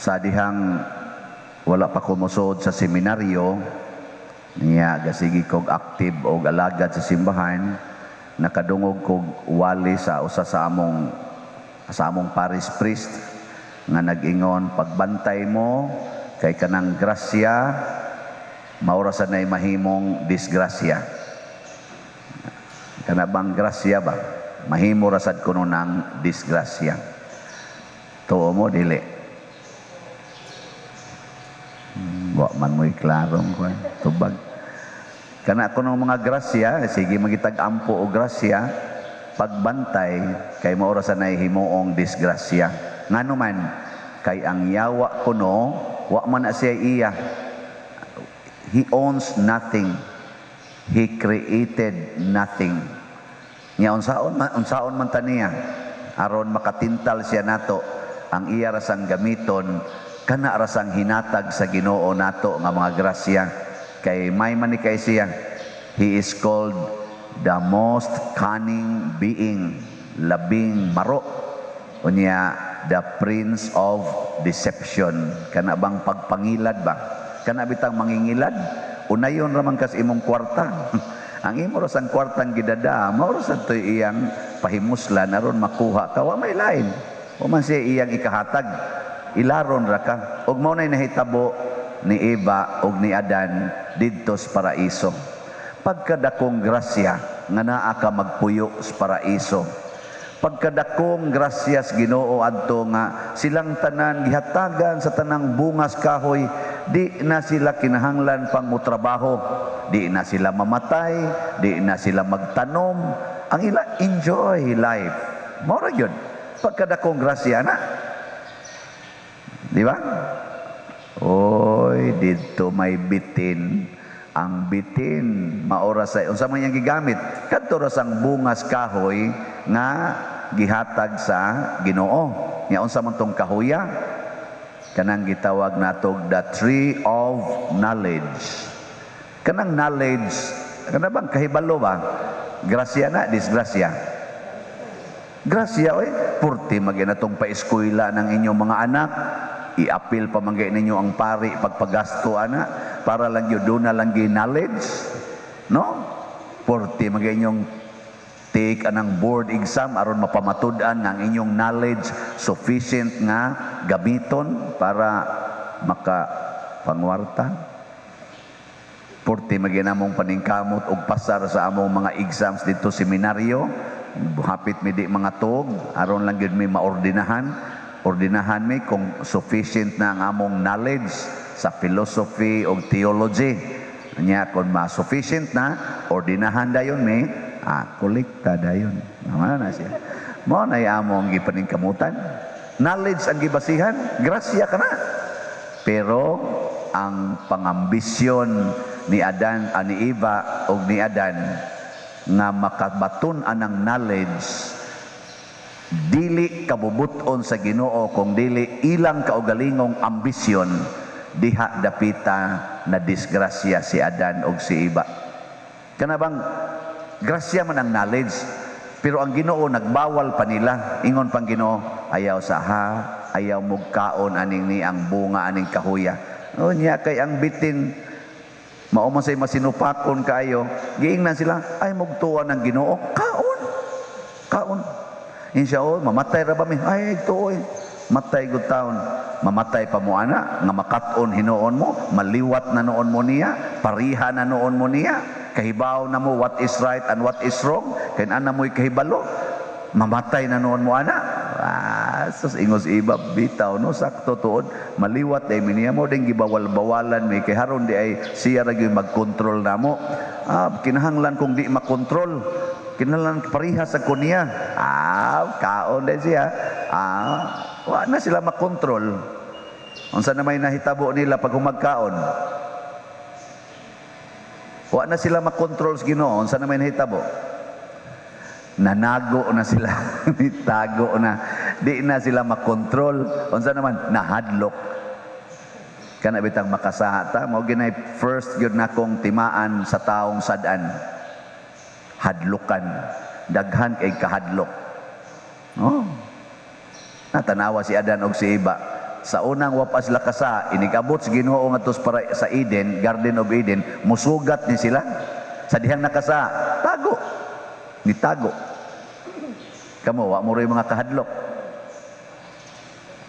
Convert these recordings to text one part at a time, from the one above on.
sa dihang wala pa ko mosud sa seminaryo niya gasigi kog active og alagad sa simbahan, nakadungog kog wali sa usa sa among parish priest nga nag-ingon, pagbantay mo kay kanang grasya maura sa nay mahimong disgrasya. Kana bang grasya ba mahimo ra sad kuno ng disgrasya. Tuo mo dili. Wa man mo'y klarong ko tubag. Kana kuno mga grasya, sige magitag-ampo o grasya, pagbantay kay maura sa nay himuong disgrasya. Ngano man kay ang yawa kuno wa man na siya iya. He owns nothing. He created nothing. Nya unsaon man taniya aron makatintal siya nato ang iya rasang gamiton kana rasang hinatag sa Ginoo nato nga mga grasya. Kay may man ni kay siya, he is called the most cunning being, labing maro, unya the prince of deception. Kana bang pagpangilad ba, kana bitang mangingilad, unayon raman kas imong kwarta. Ang imo rasang kwartang gidada mao ra sad toy iyang pahimuslan aron makuha ka, wa may lain, wa man siya iyang ikahatag, ilaron ra ka. Ug mao nay nahitabo ni Eva ug ni Adan didto sa paraiso. Pagkadakong grasya nga naa ka magpuyo sa paraiso, pagkadakong grasya sa Ginoo adto nga silang tanan gihatagan sa tanang bungas kahoy, di na sila kinahanglan pang mutrabaho, di na sila mamatay, di na sila magtanom, ang ila enjoy life. Mao ra gyud pagkadakong grasya na, di ba? Oy, dito may bitin. Ang bitin maora sa unsa man yang gigamit kadto ra sang bungas kahoy nga gihatag sa Ginoo. Nya unsa man tong kahoya? Kanang gitawag natog the tree of knowledge. Kanang knowledge, kana bang kahibalo ba? Grasya na, disgrasya. Grasya oy, purti maginatong pa-eskwela ng inyong mga anak. I-appeal pa manggay ninyo ang pari pagpagasto ana para lang yun doon na lang knowledge, no? Porti manggay inyong take anang board exam aron mapamatud-an nga ang inyong knowledge sufficient nga gamiton para makapangwarta. Porti manggay namong paningkamot og pasar sa among mga exams dito seminaryo, hapit mi di mga tuog aron lang gyud mi maordinahan mi kung sufficient na ang among knowledge sa philosophy o theology. Nya kung ma-sufficient na, ordinahan dayon mi, kolekta dayon. Ano na siya? Mo na among gipaningkamutan. Knowledge ang gibasihan, grasya ka na. Pero ang pangambisyon ni Adan, ni Eva o ni Adan nga makabaton anang knowledge, dili kabubuton sa Ginoo kung dili ilang kaugalingong ambisyon, diha dapita na disgrasya si Adan og si Eva. Kana bang grasya man ang knowledge, pero ang Ginoo nagbawal pa nila. Ingon pang Ginoo, ayaw saha, ayaw mugkaon aning ni ang bunga aning kahuya. O niya kay ang bitin mao man say masinupakon kayo, giingnan sila ay mugtuan ang Ginoo, kaon. Insyaol, mamatay ra ba mi? Ay, ito matay gud taon. Mamatay pa mo ana, nga makaton hinuon mo, maliwat na noon mo niya, pariha na noon mo niya, kahibaw na mo what is right and what is wrong, kay ana mo'y kahibalo, mamatay na noon mo ana. Sus ingos iba bitaw no, sakto tuod, maliwat ay miniya mo ding gibawal-bawalan mi kay haron di ay siya ra gyud mag-control namo. Kinahanglan kung di makontrol, kinahanglan pariha sa kunya. Kaon din siya. Wa na sila makontrol. Unsa na may nahitabo nila pag humagkaon? Wa na sila makontrol sa Ginoo. Unsa na may nahitabo? Nanago na sila. Nitago na. Di na sila makontrol. Unsa naman? Nahadlok. Kana bitang makasahata. Mao ginay first gyud na kong timaan sa taong sadan. Hadlukan. Daghan kay kahadlok. Natanawa si Adan og si Eva. Sa unang wapas sila kasa, inigabot sa Ginoo ngadto sa Eden, Garden of Eden, musugat ni sila. Sa dihang nakasa, tago. Nitago. Kamo, wa mo rin mga kahadlok.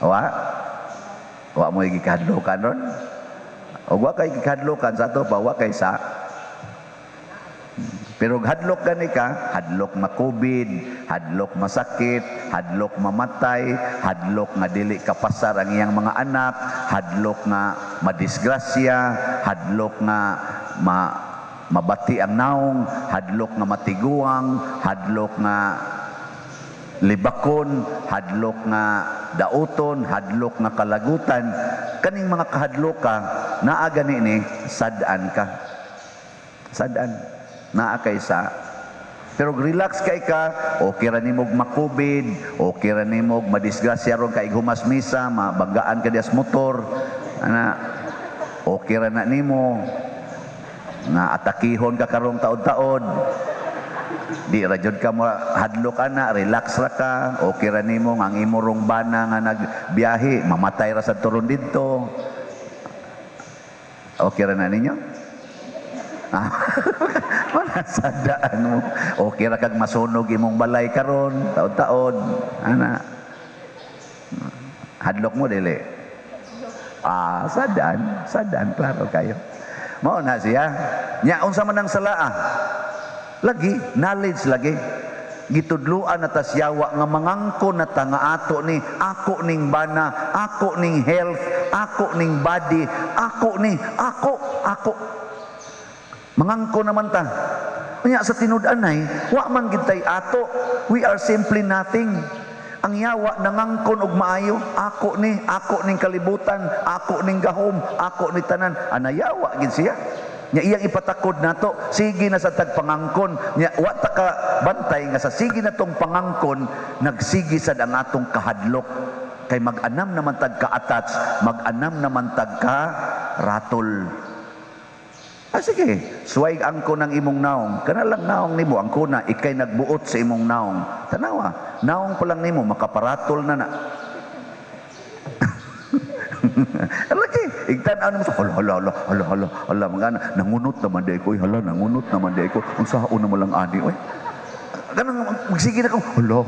Wa mo yung kahadlokan ron. O wa kay kahadlokan, sa ito pa, wa kay sa. Pero hadlok gani ka, hadlok ma-COVID, hadlok masakit, hadlok mamatay, hadlok nga dili kapasar ang iyang mga anak, hadlok nga madisgrasya, hadlok nga mabati ang naong, hadlok nga matiguang, hadlok nga libakon, hadlok nga dauton, hadlok nga kalagutan. Kaning mga kahadloka, naa gani ni sad-an ka. Sad-an. Naa kay sa. Pero relax kay ka, okay ra nimo ma-COVID, okay ra nimo madisgrasya ron kay humas misa, mabanggaan ka dias motor, ana, okay ra na nimo na atakihon ka karong taod-taod. Di ra jud ka mo hadlok ana, relax ra ka, okay ra nimo ang imo rong bana nga nagbiyahe, mamatay ra sa turon didto. Okay ra na ninyo? Sadaan mo. Okay ra kag masunog imong balay karon, taod-taod. Ana. Hadlok mo dili. Sadaan, klaro kayo. Mao na siya. Nya unsa man ang salaa? Lagi, knowledge lagi. Gitudluan na tas yawa nga mangangko na ta nga ato ni ako ning bana, ako ning health, ako ning body, ako. Mangangko naman ta. Unya sa tinud-an ay, wa man gid tay ato. We are simply nothing. Ang yawa nangangkon og maayo, ako ning kalibutan, ako ning gahom, ako ni tanan. Anayawa gid siya. Nya iyang ipatakod nato, sige na sa tagpangangkon. Nya wa ta ka bantay nga sa sige na tong pangangkon, nagsigi sad ang atong kahadlok. Kay mag-anam naman tag ka-attach, mag-anam naman tag ka ratol. Sige, suway angko ng imong naong. Kana lang naong nimo, angko na, ikay nagbuot sa imong naong. Tanawa, naong pa lang nimo, makaparatol na. Lagi, igtanaw mo sa, hala, mga nangunot naman di ko, nangunot naman di ko, ang saon na mo lang ani, oy. Ganang magsige na ko, hala,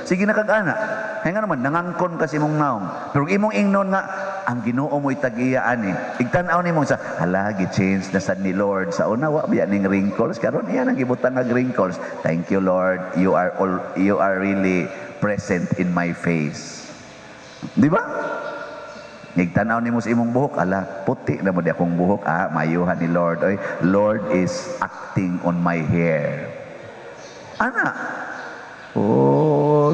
sige na kag-ana. Kaya nga naman, nangangkon kasi imong naong. Pero imong ingnon nga, ang Ginoo mo'y tag-iyaan eh. Igtanaw ni mong sa, gi-change na sa ni Lord. Sa una, wa biya ning wrinkles. Karon iyan ang gibutang nga wrinkles. Thank you, Lord. You are really present in my face. Di ba? Nigtanaw ni mo sa imong buhok, puti na mo di akong buhok, mayuhan ni Lord. Oy, Lord is acting on my hair. Ana,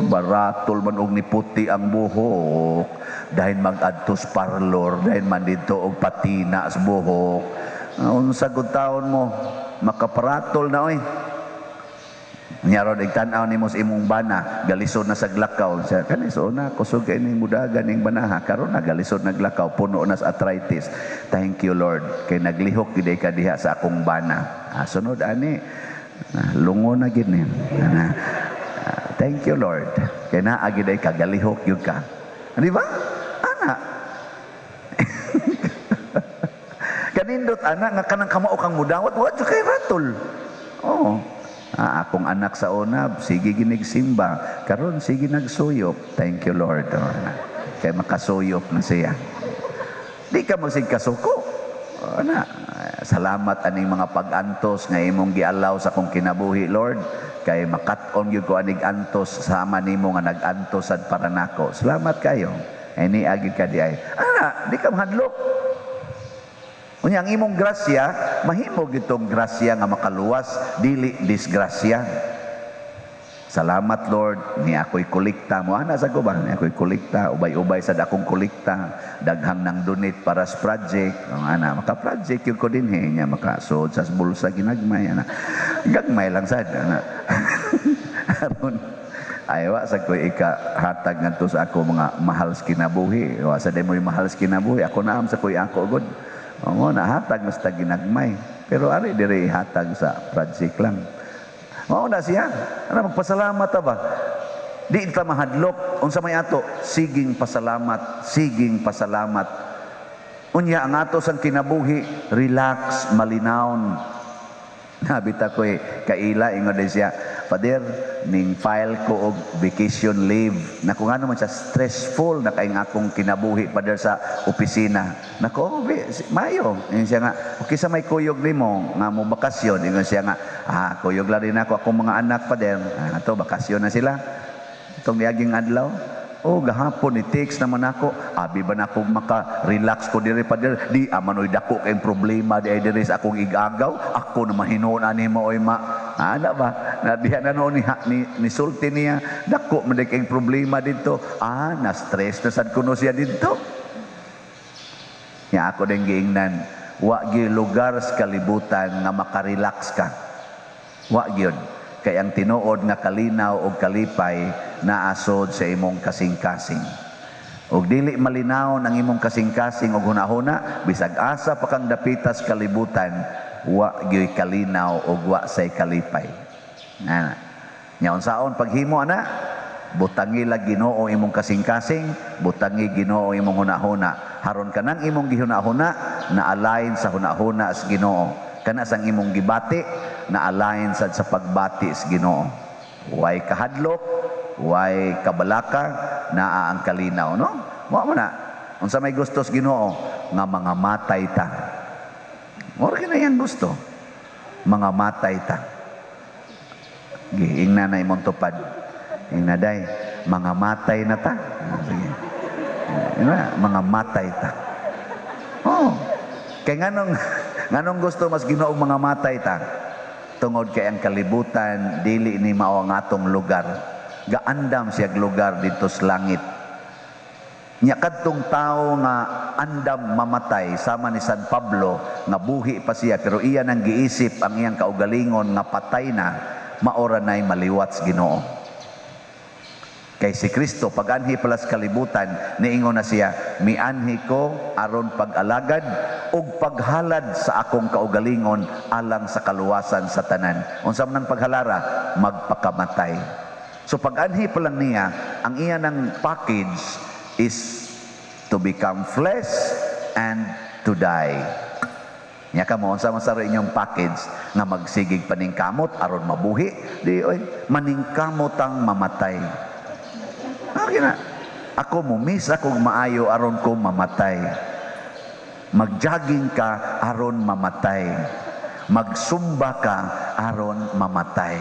baratol man og ni puti ang buhok. Dahil mag-adtos parlor, dahil man dito og patina sa buhok. Unsa gud taon mo, makaparatol na oy. Nyarod igtanaw nimo sa imong bana, galisod na sa glakaw. Siya kaniso na kusog kay ning mudagan ning banaha, karon na galisod na glakaw, puno na sa arthritis. Thank you Lord kay naglihok gid ka diha sa akong bana. Sunod ani, lungo na gid ni. Thank you Lord kay naa gid ka galihok gyud ka. Di ba? Ana. Kanindot ana nga kanang kamao kang mudawat, wa jud kay ratol. Akong anak sa una, sige ginigsimba. Karon sige nagsuyop. Thank you, Lord. Kaya makasuyop na siya. Di ka magsigkasuko. Salamat aning mga pag-antos nga imong gialaw sa akong kinabuhi, Lord. Kay makat-on gyud ko anig antos sama nimo nga nag-antos sad para nako. Salamat kayo. Ini agi ka di ay. Di ka mahadlok. Unya ang imong grasya, mahimo gitong grasya nga makaluwas, dili disgrasya. Salamat Lord, ni ako'y kolekta mo. Ana sa ko ba? Ni ako'y kolekta, ubay-ubay sa akong kolekta, daghang nang donate para sa project. Ana, maka-project yun ko din niya, makasod sa bulsa ginagmay. Ana. Gagmay lang sad. Ana. Aron, aywa sa ko ika-hatag nga to sa ako mga mahal sa kinabuhi. Sa di mo yung mahal sa kinabuhi, ako naam sa ko'y ako god. Nahatag mas ta ginagmay. Pero ari dire hatag sa project lang. Na siya. Magpasalamat ta ba? Di ta mahadlok unsa may ato, siging pasalamat, siging pasalamat. Unya ang ato sang kinabuhi, relax, malinawon. Nabita ko kaila ingon din siya, Father, ning file ko og vacation leave. Na kung ano man siya, stressful na kaing akong kinabuhi Father sa opisina. Nako, mayo. Ingon siya nga, okay sa may kuyog nimo nga mo bakasyon. Ingon siya nga, kuyog lang rin ako akong mga anak Father. Ato bakasyon na sila. Itong niaging adlaw. Gahapon i-text naman ako. Abi ba na akong maka-relax ko diri Father? Di amanoy dako kayong problema di ay diri sa akong igagaw. Ako naman hinuon ani mo oy ana ba? Na diha na noon ni sulti niya. Dako man kayong problema dito. Na stress na sad kuno siya dito. Ya ako din giingnan. Wa gyud lugar sa kalibutan nga maka-relax ka. Wa gyud. Kay ang tinuod nga kalinaw o kalipay naasod sa imong kasing-kasing. Og dili malinaw ang imong kasing-kasing og hunahuna, bisag asa pa kang dapitas kalibutan, wa gyud kalinaw og wa say kalipay. Nya unsaon paghimo ana? Butangi la Ginoo imong kasing-kasing, butangi Ginoo imong hunahuna. Haron kanang imong gihunahuna na align sa hunahuna sa Ginoo. Kana sang imong gibati na align sad sa pagbati sa Ginoo. Way kahadlok, way kabalaka, naa ang kalinaw, no? Wa mo na. Unsa may gusto sa Ginoo nga mga matay ta. Mora kina yan gusto. Mga matay ta. Giingna na imong tupad. Ingna day, mga matay na ta. Sige. Mga matay ta. Kay nganong gusto mas Ginoo mga matay ta? Tungod kay ang kalibutan dili ni mao ang atong lugar. Gaandam siya lugar dito sa langit. Nya kadtong tawo nga andam mamatay sama ni San Pablo nga buhi pa siya pero iya nang giisip ang iyang kaugalingon nga patay na, maora nay maliwat sa Ginoo. Kay si Kristo pag-anhi pala sa kalibutan, niingon na siya, mianhi ko aron pag-alagad ug paghalad sa akong kaugalingon alang sa kaluwasan sa tanan. Unsa man ang paghalara? Magpakamatay. So pag-anhi pa lang niya, ang iya ng package is to become flesh and to die. Nya kamo unsa man sa inyong package nga magsigig paningkamot aron mabuhi, di oy maningkamot ang mamatay. Na, ako mumis akong maayo aron ko mamatay. Mag-jogging ka aron mamatay. Magsumba ka aron mamatay.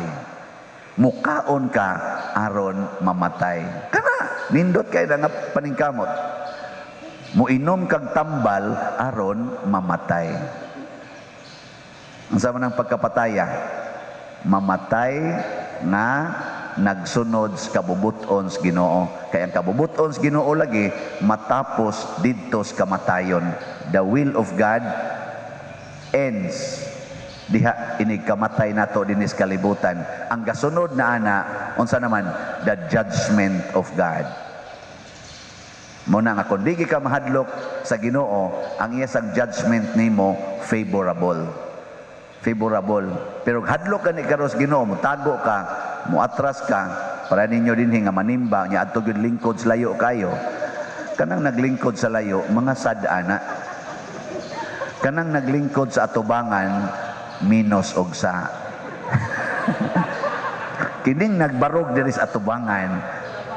Mukaon ka aron mamatay. Kana nindot kay nga paningkamot. Muinom kag tambal aron mamatay. Ang sama ng pagkapataya, mamatay nga nagsunod sa kabubuton sa Ginoo. Kaya ang kabubuton sa Ginoo lagi matapos didto sa kamatayon. The will of God ends diha inig kamatay nato dinis kalibutan. Ang gasunod na ana unsa naman? The judgment of God. Muna nga kung di ka mahadlok sa Ginoo, ang iya sang judgment nimo favorable. Pero hadlok ka ni karos Ginoo, mutago ka, muatras ka, para ninyo din nga manimba, nya adto gyud lingkod sa layo kayo. Kanang naglingkod sa layo, mga sad-ana. Kanang naglingkod sa atubangan, minus og sa. Kining nagbarog diri sa atubangan,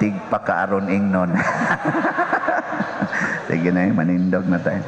tigpa kaaron ingnon. Sige na, manindog na tayo.